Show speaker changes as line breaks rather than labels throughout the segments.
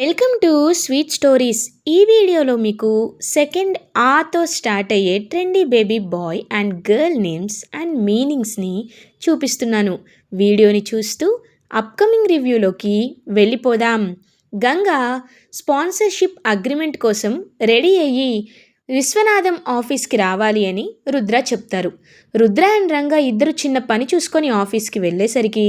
Welcome to sweet stories. ఈ వీడియోలో మీకు సెకండ్ ఆతో స్టార్ట్ అయ్యే trendy baby boy and girl names and మీనింగ్స్ని చూపిస్తున్నాను. వీడియోని చూస్తూ అప్కమింగ్ రివ్యూలోకి వెళ్ళిపోదాం. గంగా స్పాన్సర్షిప్ అగ్రిమెంట్ కోసం రెడీ అయ్యి విశ్వనాథం ఆఫీస్కి రావాలి అని రుద్ర చెప్తారు. రుద్ర అండ్ రంగా ఇద్దరు చిన్న పని చూసుకొని ఆఫీస్కి వెళ్ళేసరికి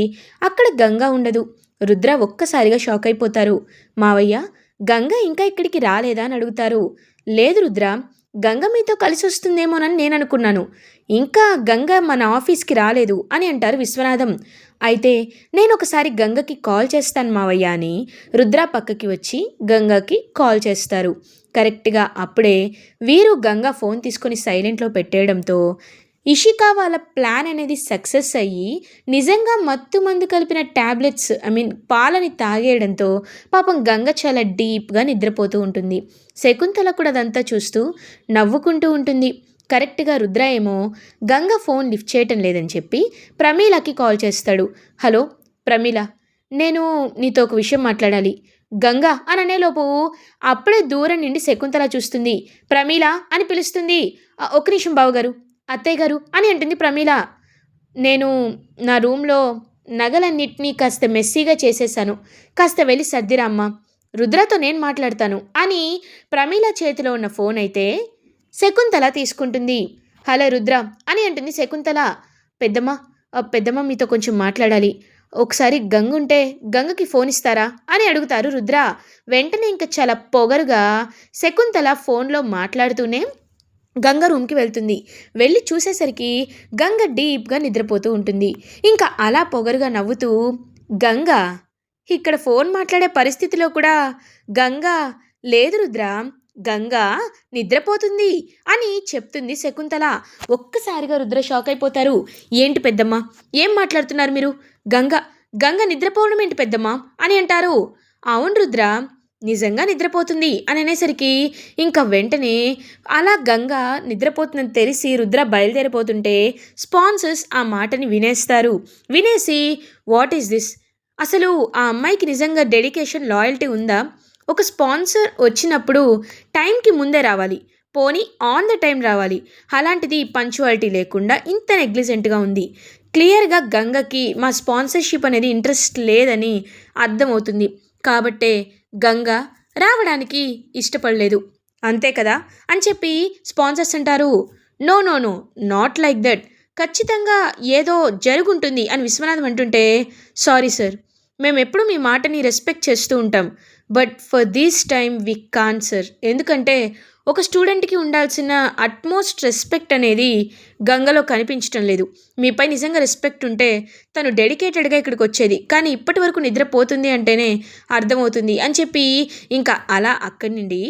అక్కడ గంగా ఉండదు. రుద్ర ఒక్కసారిగా షాక్ అయిపోతారు. మావయ్య, గంగ ఇంకా ఇక్కడికి రాలేదా అని అడుగుతారు. లేదు రుద్ర, గంగ మీతో కలిసి వస్తుందేమోనని నేను అనుకున్నాను. ఇంకా గంగ మన ఆఫీస్కి రాలేదు అని అంటారు విశ్వనాథం. అయితే నేను ఒకసారి గంగకి కాల్ చేస్తాను మావయ్య అని రుద్ర పక్కకి వచ్చి గంగకి కాల్ చేస్తారు. కరెక్ట్గా అప్పుడే వీరు గంగ ఫోన్ తీసుకొని సైలెంట్లో పెట్టేయడంతో ఇషికా వాళ్ళ ప్లాన్ అనేది సక్సెస్ అయ్యి నిజంగా మత్తు మందు కలిపిన ట్యాబ్లెట్స్ పాలని తాగేయడంతో పాపం గంగ చాలా డీప్గా నిద్రపోతూ ఉంటుంది. శకుంతల కూడా అదంతా చూస్తూ నవ్వుకుంటూ ఉంటుంది. కరెక్ట్గా రుద్ర ఏమో గంగ ఫోన్ లిఫ్ట్ చేయటం లేదని చెప్పి ప్రమీలకి కాల్ చేస్తాడు. హలో ప్రమీల, నేను నీతో ఒక విషయం మాట్లాడాలి. గంగ అని అనేలోపు అప్పుడే దూరం నుండి శకుంతల చూస్తుంది. ప్రమీల అని పిలుస్తుంది. ఒక్క నిమిషం బావగారు, అత్తయ్య గారు అని అంటుంది ప్రమీల. నేను నా రూమ్లో నగలన్నిటినీ కాస్త మెస్సీగా చేసేసాను, కాస్త వెళ్ళి సర్దిరామ్మా, రుద్రతో నేను మాట్లాడతాను అని ప్రమీల చేతిలో ఉన్న ఫోన్ అయితే శకుంతల తీసుకుంటుంది. హలో రుద్ర అని అంటుంది శకుంతల. పెద్దమ్మ మీతో కొంచెం మాట్లాడాలి, ఒకసారి గంగ ఉంటే గంగకి ఫోన్ ఇస్తారా అని అడుగుతారు రుద్ర. వెంటనే ఇంకా చాలా పొగరుగా శకుంతల ఫోన్లో మాట్లాడుతూనే గంగ రూమ్కి వెళ్తుంది. వెళ్ళి చూసేసరికి గంగ డీప్గా నిద్రపోతూ ఉంటుంది. ఇంకా అలా పొగరుగా నవ్వుతూ, గంగ ఇక్కడ ఫోన్ మాట్లాడే పరిస్థితిలో కూడా గంగ లేదు రుద్ర, గంగ నిద్రపోతుంది అని చెప్తుంది శకుంతల. ఒక్కసారిగా రుద్ర షాక్ అయిపోతారు. ఏంటి పెద్దమ్మ, ఏం మాట్లాడుతున్నారు మీరు? గంగ గంగ నిద్రపోవడం ఏంటి పెద్దమ్మ అని అంటారు. అవును రుద్ర, నిజంగా నిద్రపోతుంది అని అనేసరికి ఇంకా వెంటనే అలా గంగ నిద్రపోతుందని తెలిసి రుద్ర బయలుదేరిపోతుంటే స్పాన్సర్స్ ఆ మాటని వినేస్తారు. వినేసి వాట్ ఈస్ దిస్, అసలు ఆ అమ్మాయికి నిజంగా డెడికేషన్ లాయల్టీ ఉందా? ఒక స్పాన్సర్ వచ్చినప్పుడు టైంకి ముందే రావాలి, పోనీ ఆన్ ద టైం రావాలి, అలాంటిది పంచువాలిటీ లేకుండా ఇంత నెగ్లిజెంట్గా ఉంది. క్లియర్గా గంగకి మా స్పాన్సర్షిప్ అనేది ఇంట్రెస్ట్ లేదని అర్థమవుతుంది. కాబట్టే గంగ రావడానికి ఇష్టపడలేదు, అంతే కదా అని చెప్పి స్పాన్సర్స్ అంటారు. No no no, not like that, ఖచ్చితంగా ఏదో జరుగుంటుంది అని విశ్వనాథం అంటుంటే, సారీ సార్, మేము ఎప్పుడు మీ మాటని రెస్పెక్ట్ చేస్తూ ఉంటాం, but for this time we can't sir. ఎందుకంటే ఒక స్టూడెంట్కి ఉండాల్సిన అట్మోస్ట్ రెస్పెక్ట్ అనేది గంగలో కనిపించడం లేదు. మీపై నిజంగా రెస్పెక్ట్ ఉంటే తను డెడికేటెడ్గా ఇక్కడికి వచ్చేది, కానీ ఇప్పటి వరకు నిద్రపోతుంది అంటేనే అర్థమవుతుంది అని చెప్పి ఇంకా అలా అక్కడి నుండి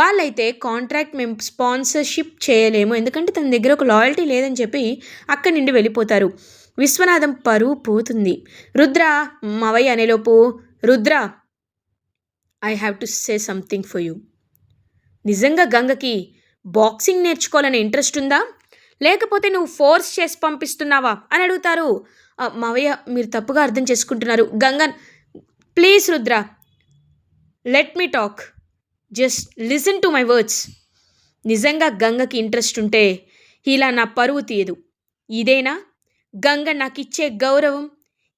వాళ్ళైతే కాంట్రాక్ట్ మేము స్పాన్సర్షిప్ చేయలేము, ఎందుకంటే తన దగ్గర ఒక లాయల్టీ లేదని చెప్పి అక్కడి నుండి వెళ్ళిపోతారు. విశ్వనాథం పరువు పోతుంది. రుద్ర మావయ్య అనేలోపు, Rudra I have to say something for you. నిజంగా గంగకి బాక్సింగ్ నేర్చుకోవాలనే ఇంట్రెస్ట్ ఉందా, లేకపోతే నువ్వు ఫోర్స్ చేసి పంపిస్తున్నావా అని అడుగుతారు. మావయ్య మీరు తప్పుగా అర్థం చేసుకుంటున్నారు. Ganga please Rudra, let me talk, just listen to my words. నిజంగా గంగకి ఇంట్రెస్ట్ ఉంటే ఇలా నా పరువు తీయదు. ఇదేనా గంగ నాకు ఇచ్చే గౌరవం?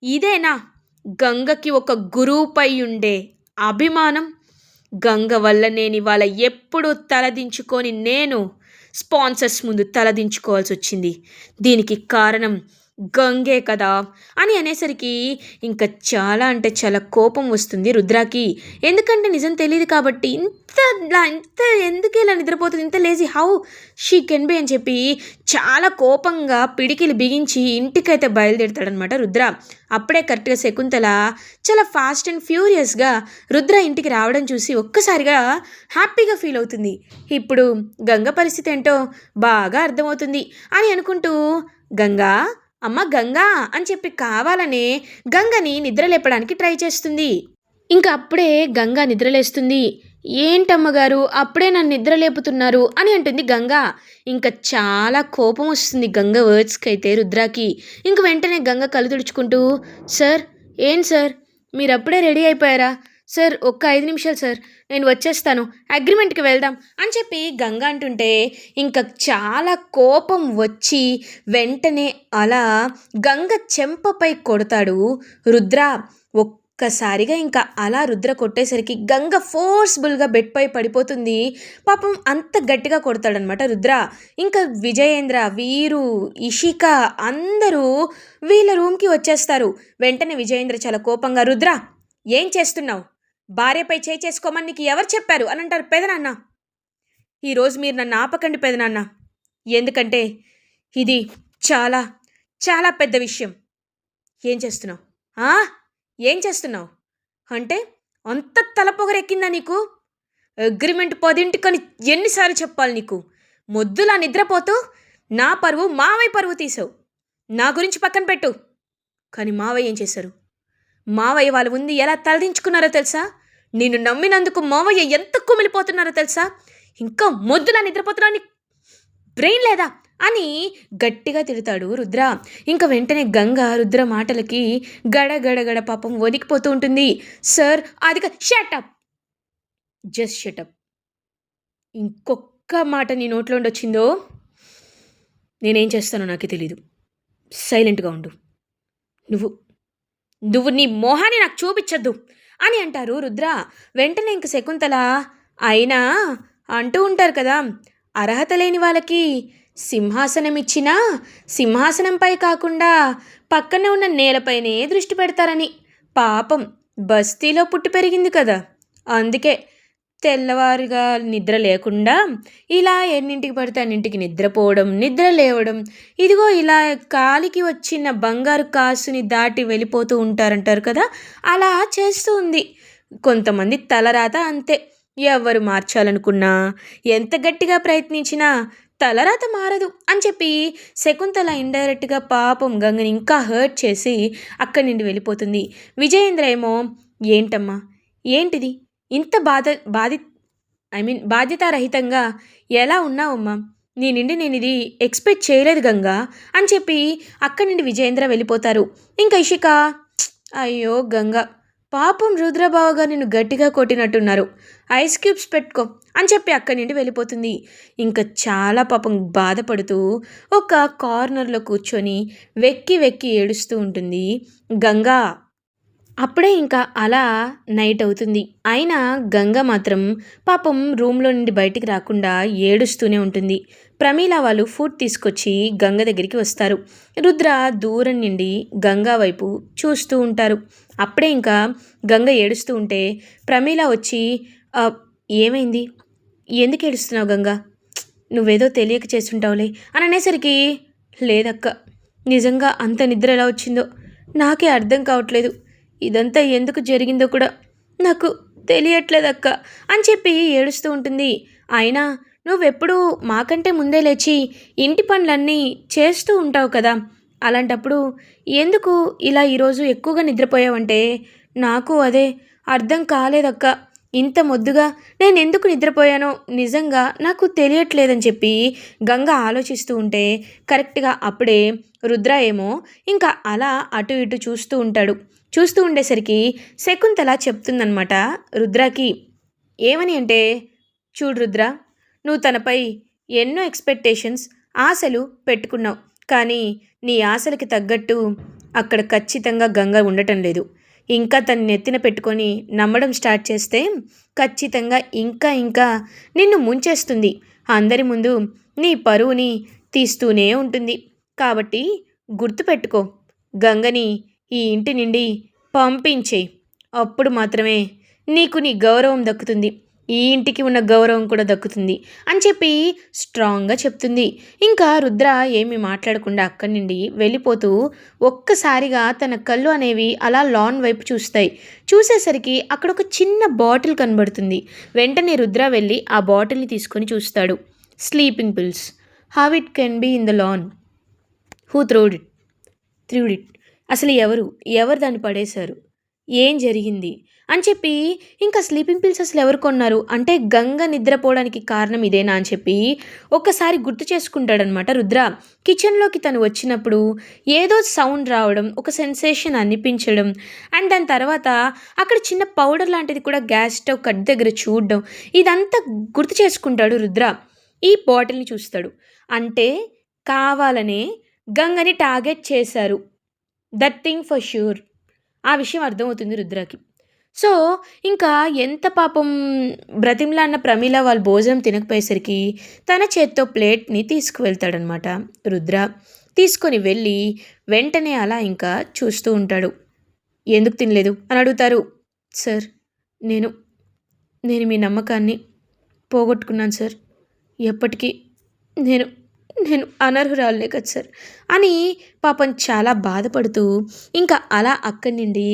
ఇదేనా గంగకి ఒక గురువుపై ఉండే అభిమానం? గంగ వల్ల నేను ఇవాళ ఎప్పుడు తలదించుకొని నేను స్పాన్సర్స్ ముందు తలదించుకోవాల్సి వచ్చింది. దీనికి కారణం గంగే కదా అని అనేసరికి ఇంకా చాలా అంటే చాలా కోపం వస్తుంది రుద్రాకి. ఎందుకంటే నిజం తెలియదు కాబట్టి ఇంత ఎందుకు ఇలా నిద్రపోతుంది, ఇంత lazy, how she can be అని చెప్పి చాలా కోపంగా పిడికిలు బిగించి ఇంటికైతే బయలుదేరుతాడనమాట రుద్ర. అప్పుడే కరెక్ట్గా శకుంతల చాలా ఫాస్ట్ అండ్ ఫ్యూరియస్గా రుద్ర ఇంటికి రావడం చూసి ఒక్కసారిగా హ్యాపీగా ఫీల్ అవుతుంది. ఇప్పుడు గంగ పరిస్థితి ఏంటో బాగా అర్థమవుతుంది అని అనుకుంటూ, గంగా అమ్మ గంగా అని చెప్పి కావాలనే గంగని నిద్రలేపడానికి ట్రై చేస్తుంది. ఇంకా అప్పుడే గంగ నిద్రలేస్తుంది. ఏంటమ్మగారు అప్పుడే నన్ను నిద్రలేపుతున్నారు అని అంటుంది గంగ. ఇంకా చాలా కోపం వస్తుంది గంగ వర్డ్స్కి అయితే రుద్రాకి. ఇంక వెంటనే గంగ కళ్ళు తుడుచుకుంటూ, సార్ ఏం సార్ మీరు అప్పుడే రెడీ అయిపోయారా? సార్ ఒక్క 5 నిమిషాలు సార్, నేను వచ్చేస్తాను, అగ్రిమెంట్‌కి వెళ్దాం అని చెప్పి గంగ అంటుంటే, ఇంక చాలా కోపం వచ్చి వెంటనే అలా గంగ చెంపపై కొడతాడు రుద్ర. ఒక్కసారిగా ఇంకా అలా రుద్ర కొట్టేసరికి గంగ ఫోర్స్‌బుల్‌గా బెడ్‌పై పడిపోతుంది. పాపం అంత గట్టిగా కొడతాడనమాట రుద్ర. ఇంకా విజయేంద్ర, వీరు, ఇషిక అందరూ వీళ్ళ రూమ్‌కి వచ్చేస్తారు. వెంటనే విజయేంద్ర చాలా కోపంగా, "రుద్ర ఏం చేస్తున్నావు? భార్యపై చేయి చేసుకోమని నీకు ఎవరు చెప్పారు?" అని అంటారు. "పెదనాన్న, ఈరోజు మీరు నన్ను ఆపకండి పెదనాన్న. ఎందుకంటే ఇది చాలా చాలా పెద్ద విషయం." "ఏం చేస్తున్నావు? ఆ? ఏం చేస్తున్నావు అంటే అంత తలపొగరెక్కిందా నీకు? అగ్రిమెంట్ 10ంటికని ఎన్నిసార్లు చెప్పాలి నీకు? మొద్దులా నిద్రపోతూ నా పరువు, మావయ్య పరువు తీసావు. నా గురించి పక్కన పెట్టు." కానీ మావయ్య ఏం చేశారు? మావయ్య వాళ్ళ ముందు ఎలా తలదించుకున్నారో తెలుసా? నిన్ను నమ్మినందుకు మావయ్య ఎంత కుమిలిపోతున్నారో తెలుసా? ఇంకా మొద్దులా నిద్రపోతున్నావు, నీకు బ్రెయిన్ లేదా అని గట్టిగా తిడతాడు రుద్ర. ఇంక వెంటనే గంగ రుద్ర మాటలకి గడగడగడ పాపం వణికిపోతూ ఉంటుంది. "సార్ అది షటప్, జస్ట్ షటప్. ఇంకొక్క మాట నీ నోట్లో వచ్చిందో నేనేం చేస్తానో నాకే తెలీదు. సైలెంట్గా ఉండు. నువ్వు నువ్వు నీ మొహాన్ని నాకు చూపించద్దు" అని అంటారు రుద్ర. వెంటనే ఇంక శకుంతల, అయినా అంటూ ఉంటారు కదా, అర్హత లేని వాళ్ళకి సింహాసనం ఇచ్చినా సింహాసనంపై కాకుండా పక్కనే ఉన్న నేలపైనే దృష్టి పెడతారని. పాపం బస్తీలో పుట్టి పెరిగింది కదా, అందుకే తెల్లవారుగా నిద్ర లేకుండా ఇలా ఎన్నింటికి పడితే అన్నింటికి నిద్రపోవడం, నిద్ర లేవడం, ఇదిగో ఇలా కాలికి వచ్చిన బంగారు కాసుని దాటి వెళ్ళిపోతూ ఉంటారంటారు కదా, అలా చేస్తూ ఉంది. కొంతమంది తలరాత అంతే. ఎవరు మార్చాలనుకున్నా, ఎంత గట్టిగా ప్రయత్నించినా తలరాత మారదు అని చెప్పి శకుంతల ఇండైరెక్ట్గా పాపం గంగని ఇంకా హర్ట్ చేసి అక్కడి నుండి వెళ్ళిపోతుంది. విజయేంద్ర ఏమో, "ఏంటమ్మా, ఏంటిది? ఇంత బాధ్యతారహితంగా ఎలా ఉన్నావమ్మా? నీ నుండి నేను ఇది ఎక్స్పెక్ట్ చేయలేదు గంగా" అని చెప్పి అక్కడి నుండి విజయేంద్ర వెళ్ళిపోతారు. ఇంకా ఇషిక, "అయ్యో గంగ, పాపం రుద్రబావ గారు నిన్ను గట్టిగా కొట్టినట్టున్నారు, ఐస్ క్యూబ్స్ పెట్టుకో" అని చెప్పి అక్కడి నుండి వెళ్ళిపోతుంది. ఇంకా చాలా పాపం బాధపడుతూ ఒక కార్నర్లో కూర్చొని వెక్కి వెక్కి ఏడుస్తూ ఉంటుంది గంగా. అప్పుడే ఇంకా అలా నైట్ అవుతుంది. అయినా గంగ మాత్రం పాపం రూమ్లో నుండి బయటికి రాకుండా ఏడుస్తూనే ఉంటుంది. ప్రమీల వాళ్ళు ఫుడ్ తీసుకొచ్చి గంగ దగ్గరికి వస్తారు. రుద్ర దూరం నుండి గంగా వైపు చూస్తూ ఉంటారు. అప్పుడే ఇంకా గంగ ఏడుస్తూ ఉంటే ప్రమీల వచ్చి, "ఆ, ఏమైంది? ఎందుకు ఏడుస్తున్నావు గంగా? నువ్వేదో తెలియక చేస్తుంటావులే" అని అనేసరికి, "లేదక్క, నిజంగా అంత నిద్ర ఎలా వచ్చిందో నాకే అర్థం కావట్లేదు. ఇదంతా ఎందుకు జరిగిందో కూడా నాకు తెలియట్లేదక్క" అని చెప్పి ఏడుస్తూ ఉంటుంది. "అయినా నువ్వెప్పుడూ మాకంటే ముందే లేచి ఇంటి పనులన్నీ చేస్తూ ఉంటావు కదా, అలాంటప్పుడు ఎందుకు ఇలా ఈరోజు ఎక్కువగా నిద్రపోయావంటే నాకు అదే అర్థం కాలేదక్క. ఇంత మొద్దుగా నేను ఎందుకు నిద్రపోయానో నిజంగా నాకు తెలియట్లేదని చెప్పి గంగ ఆలోచిస్తూ ఉంటే కరెక్ట్గా అప్పుడే రుద్ర ఏమో ఇంకా అలా అటు ఇటు చూస్తూ ఉంటాడు. చూస్తూ ఉండేసరికి శకుంతల చెప్తుందనమాట రుద్రకి. ఏమని అంటే, "చూడు రుద్ర, నువ్వు తనపై ఎన్నో ఎక్స్పెక్టేషన్స్, ఆశలు పెట్టుకున్నావు. కానీ నీ ఆశలకి తగ్గట్టు అక్కడ ఖచ్చితంగా గంగ ఉండటం లేదు. ఇంకా తను నెత్తిన పెట్టుకొని నమ్మడం స్టార్ట్ చేస్తే ఖచ్చితంగా ఇంకా ఇంకా నిన్ను ముంచేస్తుంది. అందరి ముందు నీ పరువుని తీస్తూనే ఉంటుంది. కాబట్టి గుర్తుపెట్టుకో, గంగని ఈ ఇంటి నుండి పంపించేయి. అప్పుడు మాత్రమే నీకు నీ గౌరవం దక్కుతుంది, ఈ ఇంటికి ఉన్న గౌరవం కూడా దక్కుతుంది" అని చెప్పి స్ట్రాంగ్గా చెప్తుంది. ఇంకా రుద్ర ఏమీ మాట్లాడకుండా అక్కడి నుండి వెళ్ళిపోతూ ఒక్కసారిగా తన కళ్ళు అనేవి అలా లాన్ వైపు చూస్తాయి. చూసేసరికి అక్కడ ఒక చిన్న బాటిల్ కనబడుతుంది. వెంటనే రుద్ర వెళ్ళి ఆ బాటిల్ని తీసుకొని చూస్తాడు. Sleeping pills. How it can be in the lawn? Who throwed it? అసలు ఎవరు దాన్ని పడేశారు? ఏం జరిగింది అని చెప్పి ఇంకా స్లీపింగ్ పిల్స్ అసలు ఎవరు కొన్నారు అంటే గంగ నిద్రపోవడానికి కారణం ఇదేనా అని చెప్పి ఒక్కసారి గుర్తు చేసుకుంటాడనమాట రుద్ర. కిచెన్లోకి తను వచ్చినప్పుడు ఏదో సౌండ్ రావడం, ఒక సెన్సేషన్ అనిపించడం అండ్ దాని తర్వాత అక్కడ చిన్న పౌడర్ లాంటిది కూడా గ్యాస్ స్టవ్ కట్ దగ్గర చూడడం, ఇదంతా గుర్తు చేసుకుంటాడు రుద్ర. ఈ బాటిల్ని చూస్తాడు. అంటే కావాలనే గంగని టార్గెట్ చేశారు. That thing for sure. ఆ విషయం అర్థమవుతుంది రుద్రకి. సో, ఇంకా ఎంత పాపం బ్రతిమలాడిన ప్రమీల వాళ్ళు భోజనం తినకపోయేసరికి తన చేత్తో ప్లేట్‌ని తీసుకువెళ్తాడనమాట రుద్ర. తీసుకొని వెళ్ళి వెంటనే అలా ఇంకా చూస్తూ ఉంటాడు. "ఎందుకు తినలేదు?" అని అడుగుతారు. "సార్, నేను నేను మీ నమ్మకాన్ని పోగొట్టుకున్నాను సార్. ఎప్పటికీ నేను నేను అనర్హురాలినే కదా సార్" అని పాపం చాలా బాధపడుతూ ఇంకా అలా అక్కడి నుండి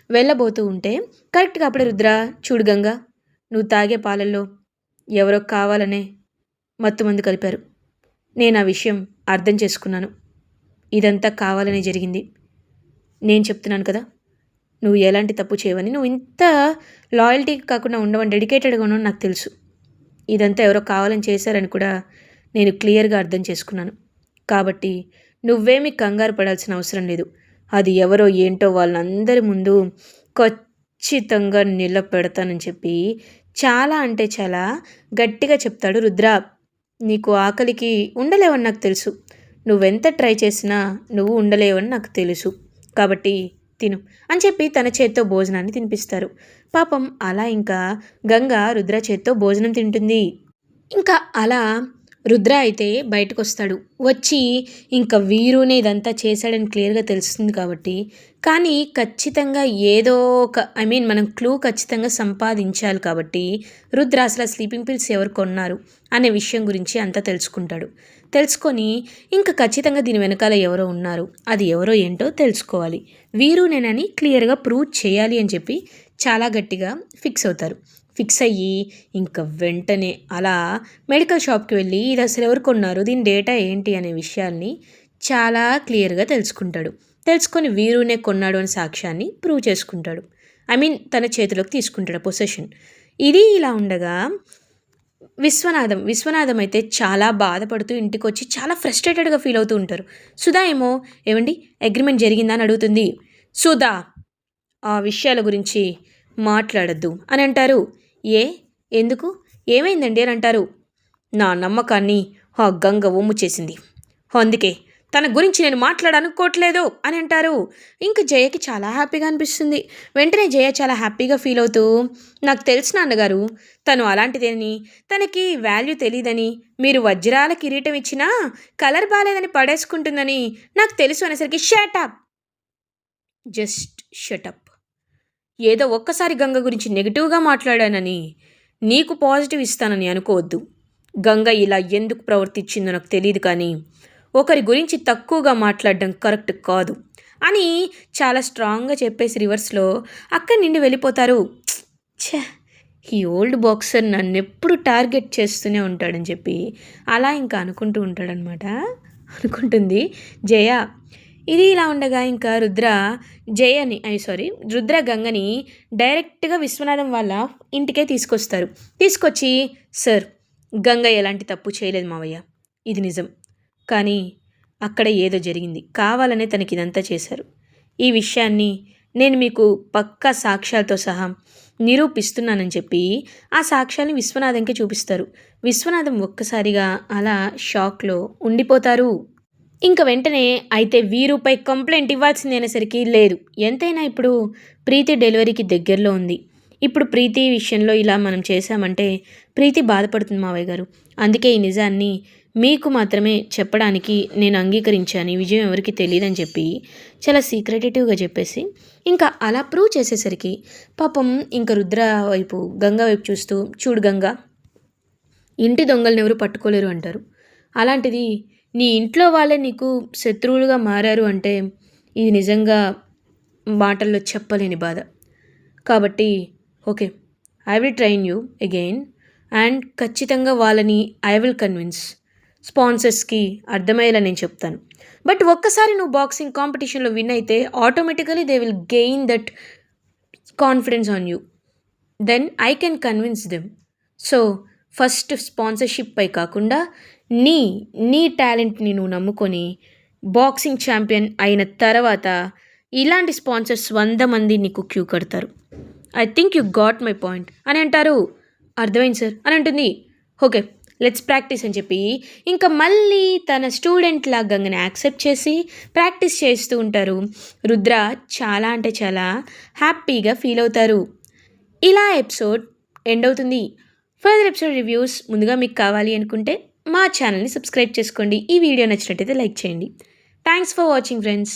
వెళ్ళబోతూ ఉంటే కరెక్ట్‌గా అప్పుడే రుద్ర, "చూడు గంగ, నువ్వు తాగే పాలల్లో ఎవరో కావాలనే మత్తుమందు కలిపారు. నేను ఆ విషయం అర్థం చేసుకున్నాను. ఇదంతా కావాలనే జరిగింది. నేను చెప్తున్నాను కదా, నువ్వు ఎలాంటి తప్పు చేయవని. నువ్వు ఇంత లాయల్టీ కాకుండా ఉండవని, డెడికేటెడ్‌గా ఉన్నావని నాకు తెలుసు. ఇదంతా ఎవరో కావాలని చేశారని కూడా నేను క్లియర్‌గా అర్థం చేసుకున్నాను. కాబట్టి నువ్వేమీ కంగారు పడాల్సిన అవసరం లేదు. అది ఎవరో ఏంటో వాళ్ళందరి ముందు ఖచ్చితంగా నిలబెడతానని చెప్పి చాలా అంటే చాలా గట్టిగా చెప్తాడు రుద్ర. "నీకు ఆకలికి ఉండలేవని నాకు తెలుసు. నువ్వెంత ట్రై చేసినా నువ్వు ఉండలేవని నాకు తెలుసు. కాబట్టి తిను" అని చెప్పి తన చేత్తో భోజనాన్ని తినిపిస్తారు. పాపం అలా ఇంకా గంగ రుద్ర చేత్తో భోజనం తింటుంది. ఇంకా అలా రుద్ర అయితే బయటకొస్తాడు. వచ్చి ఇంకా వీరునే ఇదంతా చేశాడని క్లియర్‌గా తెలుస్తుంది కాబట్టి, కానీ ఖచ్చితంగా ఏదో ఒక మనం క్లూ ఖచ్చితంగా సంపాదించాలి కాబట్టి, రుద్ర అసలు ఆ స్లీపింగ్ పిల్స్ ఎవరు కొన్నారు అనే విషయం గురించి అంతా తెలుసుకుంటాడు. తెలుసుకొని ఇంకా ఖచ్చితంగా దీని వెనకాల ఎవరో ఉన్నారు. అది ఎవరో ఏంటో తెలుసుకోవాలి. వీరునేనని క్లియర్‌గా ప్రూవ్ చేయాలి అని చెప్పి చాలా గట్టిగా ఫిక్స్ అవుతారు. ఫిక్స్ అయ్యి ఇంక వెంటనే అలా మెడికల్ షాప్‌కి వెళ్ళి ఇది అసలు ఎవరు కొన్నారు? దీని డేటా ఏంటి? అనే విషయాల్ని చాలా క్లియర్‌గా తెలుసుకుంటాడు. తెలుసుకొని వీరునే కొన్నాడు అని సాక్ష్యాన్ని ప్రూవ్ చేసుకుంటాడు. తన చేతిలోకి తీసుకుంటాడు పొసెషన్. ఇది ఇలా ఉండగా విశ్వనాథం అయితే చాలా బాధపడుతూ ఇంటికొచ్చి చాలా ఫ్రస్ట్రేటెడ్‌గా ఫీల్ అవుతూ ఉంటారు. సుధా ఏమో, "ఏవండీ, అగ్రీమెంట్ జరిగిందా?" అని అడుగుతుంది. "సుధా, ఆ విషయాల గురించి మాట్లాడొద్దు" అని అంటారు. "ఏ? ఎందుకు? ఏమైందండి?" అని అంటారు. "నా నమ్మకాన్ని ఆ గంగ ఒమ్ము చేసింది. అందుకే తన గురించి నేను మాట్లాడనుకోవట్లేదు" అని అంటారు. ఇంక జయకి చాలా హ్యాపీగా అనిపిస్తుంది. వెంటనే జయ చాలా హ్యాపీగా ఫీల్ అవుతూ, "నాకు తెలుసు నాన్నగారు, తను అలాంటిదేని, తనకి వాల్యూ తెలీదని, మీరు వజ్రాల కిరీటం ఇచ్చినా కలర్ బాలేదని పడేసుకుంటుందని నాకు తెలుసు" అనేసరికి, "shut up! Just shut up! ఏదో ఒక్కసారి గంగ గురించి నెగిటివ్‌గా మాట్లాడానని నీకు పాజిటివ్ ఇస్తానని అనుకోవద్దు. గంగ ఇలా ఎందుకు ప్రవర్తించిందో నాకు తెలీదు, కానీ ఒకరి గురించి తక్కువగా మాట్లాడడం కరెక్ట్ కాదు" అని చాలా స్ట్రాంగ్‌గా చెప్పేసి రివర్స్‌లో అక్కడి నుండి వెళ్ళిపోతారు. ఛ! ఈ ఓల్డ్ బాక్సర్ నన్నెప్పుడు టార్గెట్ చేస్తూనే ఉంటాడని చెప్పి అలా ఇంకా అనుకుంటూ ఉంటాడనమాట. అనుకుంటుంది జయ. ఇది ఇలా ఉండగా ఇంకా రుద్ర గంగని డైరెక్ట్‌గా విశ్వనాథం వాళ్ళ ఇంటికే తీసుకొస్తారు. తీసుకొచ్చి, "సార్, గంగ ఎలాంటి తప్పు చేయలేదు మావయ్య. ఇది నిజం. కానీ అక్కడ ఏదో జరిగింది. కావాలనే తనకిదంతా చేశారు. ఈ విషయాన్ని నేను మీకు పక్కా సాక్ష్యాలతో సహా నిరూపిస్తున్నానని" చెప్పి ఆ సాక్ష్యాల్ని విశ్వనాథంకి చూపిస్తారు. విశ్వనాథం ఒక్కసారిగా అలా షాక్‌లో ఉండిపోతారు. ఇంక వెంటనే అయితే వీరుపై కంప్లెయింట్ ఇవ్వాల్సింది అనేసరికి, "లేదు, ఎంతైనా ఇప్పుడు ప్రీతి డెలివరీకి దగ్గరలో ఉంది. ఇప్పుడు ప్రీతి విషయంలో ఇలా మనం చేశామంటే ప్రీతి బాధపడుతుంది మావయ్య గారు. అందుకే ఈ నిజాన్ని మీకు మాత్రమే చెప్పడానికి నేను అంగీకరించాను. ఈ విజయం ఎవరికీ తెలీదని" చెప్పి చాలా సీక్రెటేటివ్‌గా చెప్పేసి ఇంకా అలా ప్రూవ్ చేసేసరికి పాపం ఇంక రుద్ర వైపు, గంగ వైపు చూస్తూ, "చూడు గంగ, ఇంటి దొంగలనెవరు పట్టుకోలేరు అంటారు. అలాంటిది నీ ఇంట్లో వాళ్ళే నీకు శత్రువులుగా మారారు అంటే ఇది నిజంగా మాటల్లో చెప్పలేని బాధ. కాబట్టి okay, I will train you again and ఖచ్చితంగా వాళ్ళని ఐ విల్ కన్విన్స్. స్పాన్సర్స్‌కి అర్థమయ్యేలా నేను చెప్తాను. బట్ ఒక్కసారి నువ్వు బాక్సింగ్ కాంపిటీషన్‌లో విన్ అయితే automatically they will gain that confidence on you, then I can convince them. So first sponsorship పై కాకుండా నీ నీ టాలెంట్ని నువ్వు నమ్ముకొని బాక్సింగ్ ఛాంపియన్ అయిన తర్వాత ఇలాంటి స్పాన్సర్స్ 100 మంది నీకు క్యూ కడతారు. I think you got my point అని అంటారు. అర్థమైంది సార్ అని అంటుంది. ఓకే, లెట్స్ ప్రాక్టీస్ అని చెప్పి ఇంకా మళ్ళీ తన స్టూడెంట్ లాగా గంగని యాక్సెప్ట్ చేసి ప్రాక్టీస్ చేస్తూ ఉంటారు. రుద్ర చాలా అంటే చాలా హ్యాపీగా ఫీల్ అవుతారు. ఇలా ఎపిసోడ్ ఎండ్ అవుతుంది. ఫర్దర్ ఎపిసోడ్ రివ్యూస్ ముందుగా మీకు కావాలి అనుకుంటే మా ఛానల్ని సబ్స్క్రైబ్ చేసుకోండి. ఈ వీడియో నచ్చినట్టయితే లైక్ చేయండి. Thanks for watching friends.